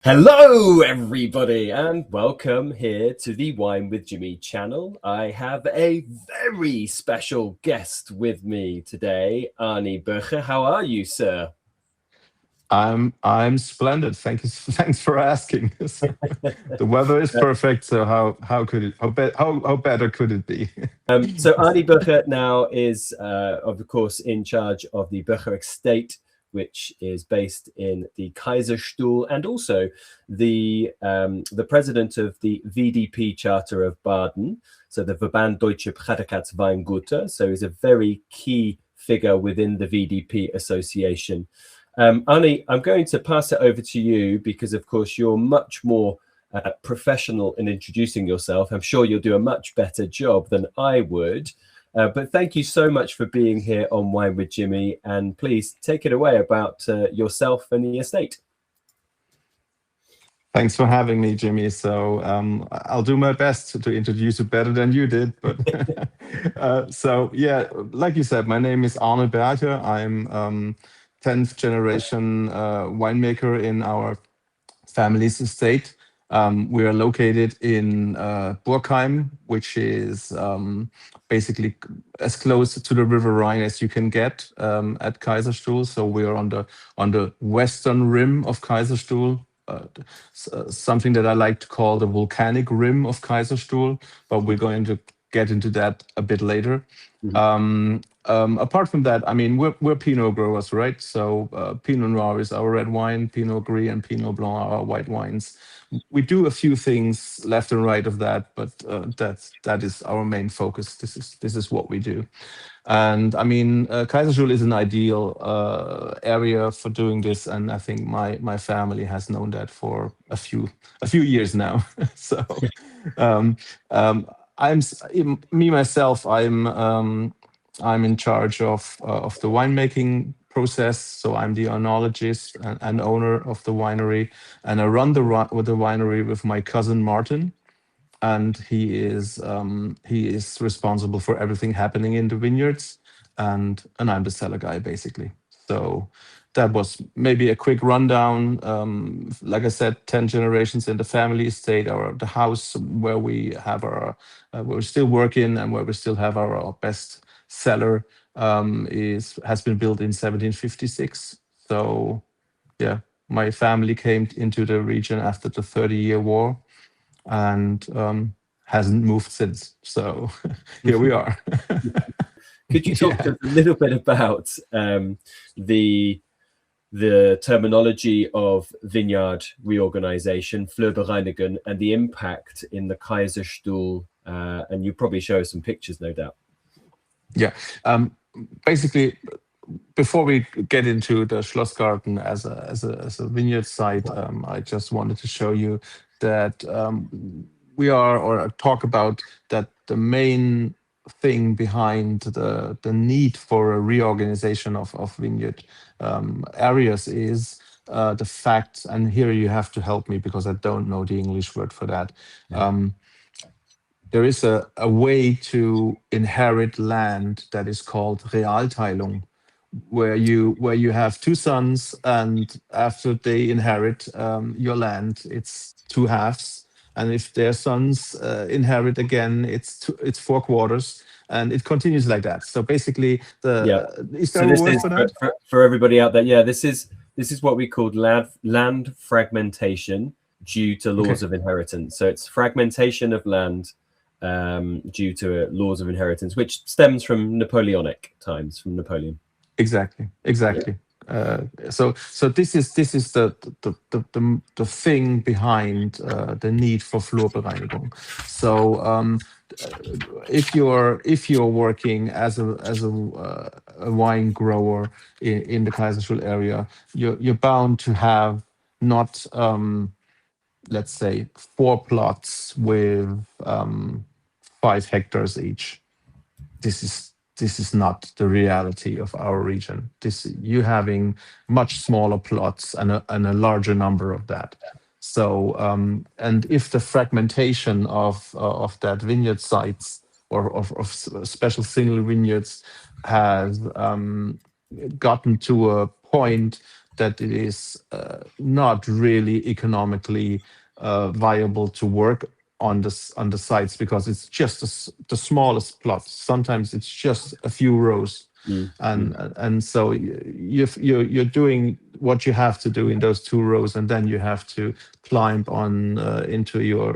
Hello, everybody, and welcome here to the Wine with Jimmy channel. I have a very special guest with me today, Arne Bercher. How are you, sir? I'm splendid. Thank you. Thanks for asking. The weather is perfect. So how could it how better could it be? So Arne Bercher now is, of course, in charge of the Bercher estate, which is based in the Kaiserstuhl, and also the president of the VDP Charter of Baden, so the Verband Deutsche Weinguter. So he's a very key figure within the VDP association. Arne, I'm going to pass it over to you because, of course, you're much more professional in introducing yourself. I'm sure you'll do a much better job than I would. But thank you so much for being here on Wine with Jimmy, and please take it away about yourself and the estate. Thanks for having me, Jimmy. So I'll do my best to introduce you better than you did. But so yeah, like you said, my name is Arne Bercher. I'm 10th generation winemaker in our family's estate. We are located in Burkheim, which is basically as close to the River Rhine as you can get at Kaiserstuhl. So we are on the western rim of Kaiserstuhl, something that I like to call the volcanic rim of Kaiserstuhl, but we're going to get into that a bit later. Apart from that, I mean, we're Pinot growers, right? So Pinot Noir is our red wine, Pinot Gris and Pinot Blanc are our white wines. We do a few things left and right of that, but that is our main focus. This is what we do. And I mean, Kaiserstuhl is an ideal area for doing this, and I think my family has known that for a few years now. So, um, me myself. I'm in charge of the winemaking process. So I'm the enologist and owner of the winery, and I run the winery with my cousin Martin, and he is responsible for everything happening in the vineyards, and I'm the cellar guy basically. So that was maybe a quick rundown. Like I said, 10 generations in the family estate, or the house where we have our where we're still working and where we still have our best cellar is has been built in 1756. So yeah, my family came into the region after the 30-year war, and hasn't moved since. So here we are. Could you talk Yeah. a little bit about the terminology of vineyard reorganization, Flurbereinigung, and the impact in the Kaiserstuhl? And you probably show us some pictures, no doubt. Yeah. Basically, before we get into the Schlossgarten as a vineyard site, I just wanted to show you that we are, or talk about that the main thing behind the need for a reorganization of vineyard areas is the fact, and here you have to help me because I don't know the English word for that. There is a way to inherit land that is called Realteilung, where you have two sons, and after they inherit your land, it's two halves. And if their sons inherit again, it's four quarters, and it continues like that. So basically, Yeah. is So there a this word is for that? for everybody out there. Yeah, this is what we called land fragmentation due to laws Okay, of inheritance. So it's fragmentation of land due to laws of inheritance, which stems from Napoleonic times, from Napoleon. exactly, Yeah. exactly. So this is the thing behind the need for Flurbereinigung. So uh, if you're working as a wine grower in the Kaiserstuhl area, you're bound to have not let's say four plots with 5 hectares each. This is not the reality of our region. This you having much smaller plots and a larger number of that. So and if the fragmentation of that vineyard sites, or of special single vineyards has gotten to a point that it is not really economically viable to work on the sites, because it's just the smallest plot. Sometimes it's just a few rows, Mm, mm, and so you're doing what you have to do in those 2 rows, and then you have to climb on into your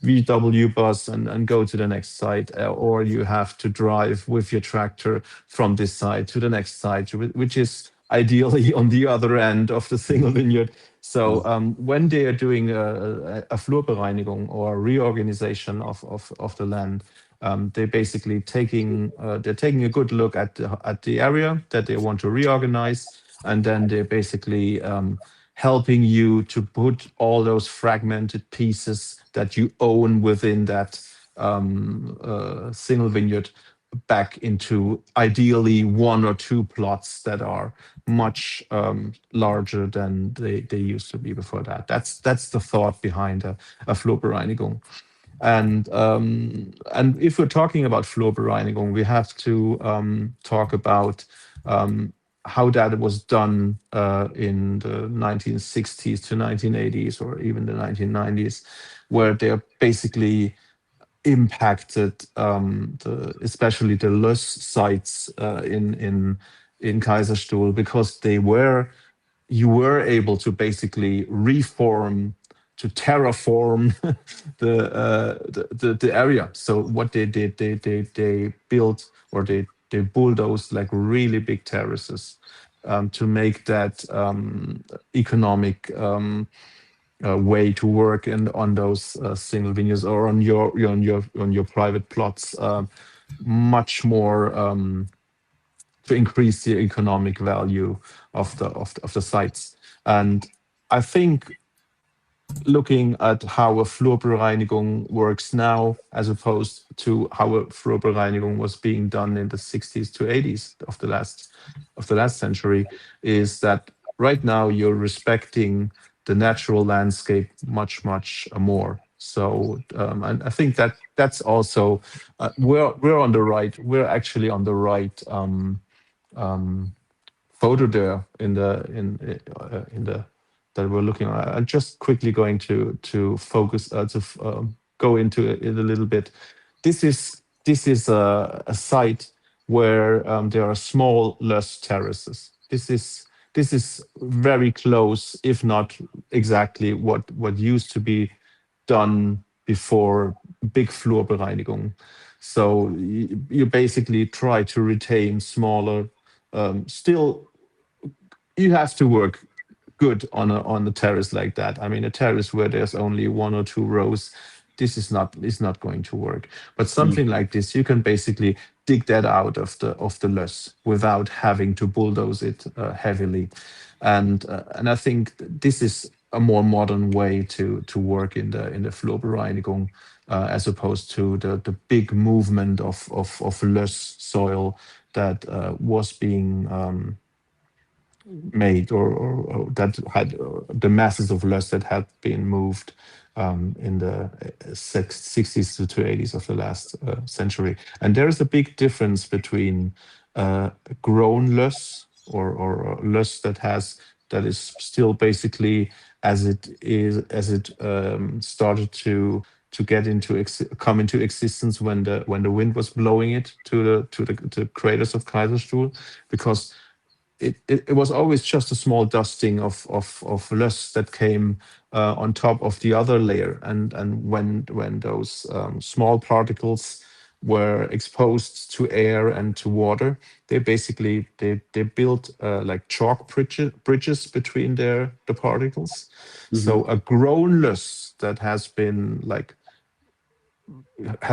VW bus and go to the next site, or you have to drive with your tractor from this side to the next site, which is ideally on the other end of the single vineyard. So mm, when they are doing a Flurbereinigung or reorganization of the land, they're basically taking a good look at the area that they want to reorganize, and then they're basically helping you to put all those fragmented pieces that you own within that single vineyard back into ideally 1 or 2 plots that are much larger than they used to be before that. That's the thought behind a Flurbereinigung. And if we're talking about Flurbereinigung, we have to talk about how that was done in the 1960s to 1980s, or even the 1990s, where they're basically impacted especially the Loess sites in Kaiserstuhl, because you were able to basically reform, to terraform the area. So what they did, they built, or they bulldozed like really big terraces to make that economic way to work and on those single vineyards, or on your private plots, much more to increase the economic value of the sites. And I think, looking at how a Flurbereinigung works now, as opposed to how a Flurbereinigung was being done in the 60s to 80s of the last century, is that right now you're respecting the natural landscape much more. So, and I think that's also we're actually on the right photo there in the that we're looking at. I'm just quickly going to focus go into it a little bit. This is a site where there are small Loess terraces. This is very close, if not exactly what used to be done before big Flurbereinigung. So you basically try to retain smaller. Still, you have to work good on a terrace like that. I mean, a terrace where there's only 1 or 2 rows, this is not going to work. But mm, something like this, you can basically dig that out of the Loess without having to bulldoze it heavily. And I think this is a more modern way to work in the Flurbereinigung, as opposed to the big movement of Loess soil that was being made, or that had the masses of Loess that had been moved in the 60s to 80s of the last century. And there is a big difference between grown Loess, or Loess that is still basically as it started to come into existence when the wind was blowing it to the craters of Kaiserstuhl, because it was always just a small dusting of Loess that came on top of the other layer, and when those small particles were exposed to air and to water, they built like chalk bridges between the particles. mhm. So a grown Loess that has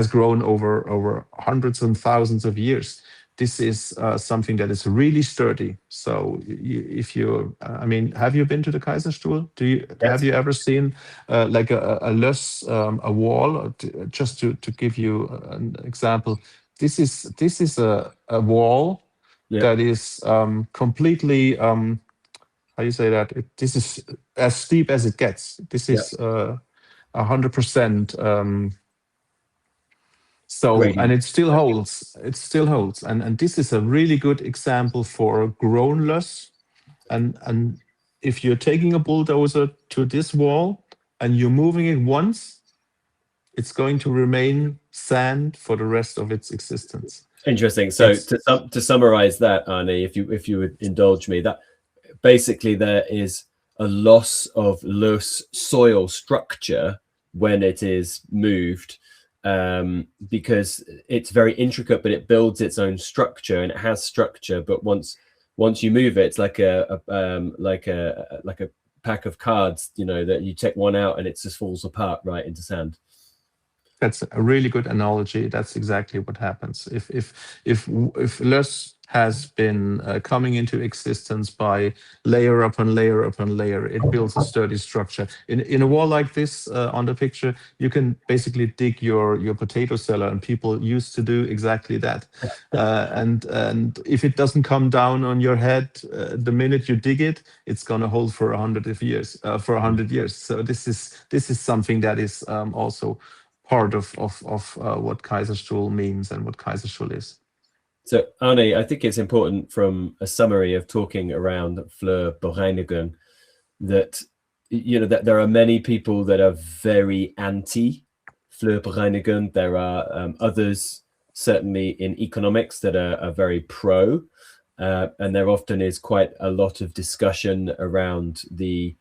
grown over hundreds and thousands of years. This is something that is really sturdy. So if you, I mean, have you been to the Kaiserstuhl? Have Yes. you ever seen like a Loess, a wall? Just to give you an example, this is a wall Yeah. that is completely, how do you say that? This is as steep as it gets. This Yeah. is 100%. So, and Gradient. it still holds. It still holds, and this is a really good example for grown Loess. And if you're taking a bulldozer to this wall and you're moving it once, it's going to remain sand for the rest of its existence. Interesting. So to summarize that, Arne, if you would indulge me, that basically there is a loss of loose soil structure when it is moved, because it's very intricate, but it builds its own structure and it has structure. But once you move it, it's like a pack of cards, you know, that you take one out and it just falls apart right into sand. That's a really good analogy. That's exactly what happens. If Loess has been coming into existence by layer upon layer upon layer, it builds a sturdy structure. In a wall like this on the picture, you can basically dig your potato cellar, and people used to do exactly that. And if it doesn't come down on your head the minute you dig it, it's going to hold for 100 years. So this is something that is also part of what Kaiserstuhl means and what Kaiserstuhl is. So Arne, I think it's important from a summary of talking around Flurbereinigung that, you know, that there are many people that are very anti Flurbereinigung. There are others, certainly in economics, that are very pro, and there often is quite a lot of discussion around the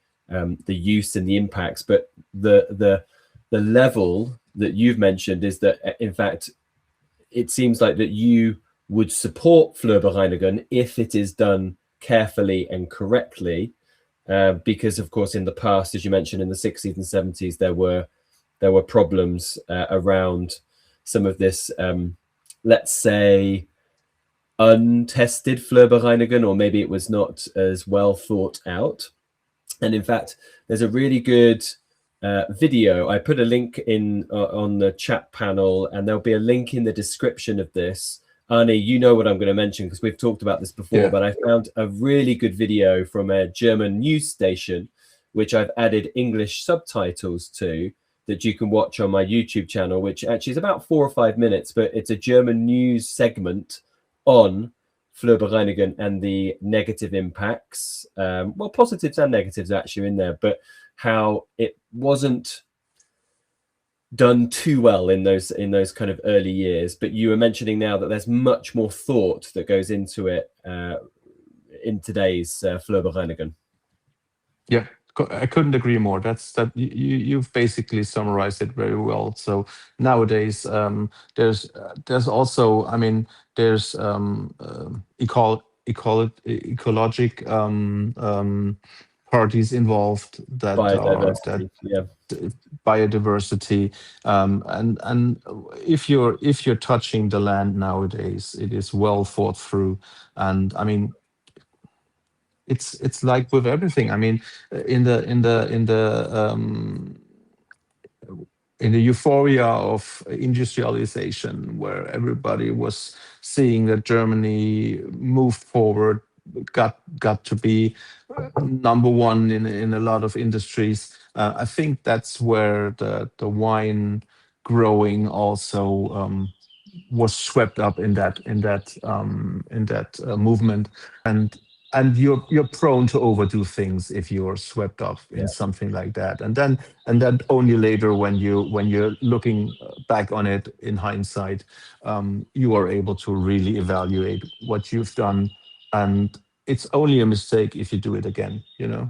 use and the impacts. But the level that you've mentioned is that, in fact, it seems like that you would support Flurbereinigung if it is done carefully and correctly, because of course in the past, as you mentioned, in the 60s and 70s, there were problems around some of this, let's say, untested Flurbereinigung, or maybe it was not as well thought out. And in fact, there's a really good video. I put a link in on the chat panel, and there'll be a link in the description of this. Arne, you know what I'm going to mention because we've talked about this before, yeah. But I found a really good video from a German news station, which I've added English subtitles to, that you can watch on my YouTube channel, which actually is about 4 or 5 minutes, but it's a German news segment on Flurbereinigung and the negative impacts. Well, positives and negatives actually in there, but how it wasn't done too well in those kind of early years. But you were mentioning now that there's much more thought that goes into it in today's Flurbereinigung. Yeah, I couldn't agree more. You've basically summarized it very well. So nowadays there's also, I mean, there's ecologic parties involved that biodiversity, biodiversity, and if you're touching the land nowadays, it is well thought through. And I mean, it's like with everything. I mean, in the euphoria of industrialization, where everybody was seeing that Germany moved forward, got to be number one in a lot of industries. I think that's where the wine growing also was swept up in that movement. And you're prone to overdo things if you're swept up in something like that. And then only later, when you're looking back on it in hindsight, you are able to really evaluate what you've done. And it's only a mistake if you do it again, you know.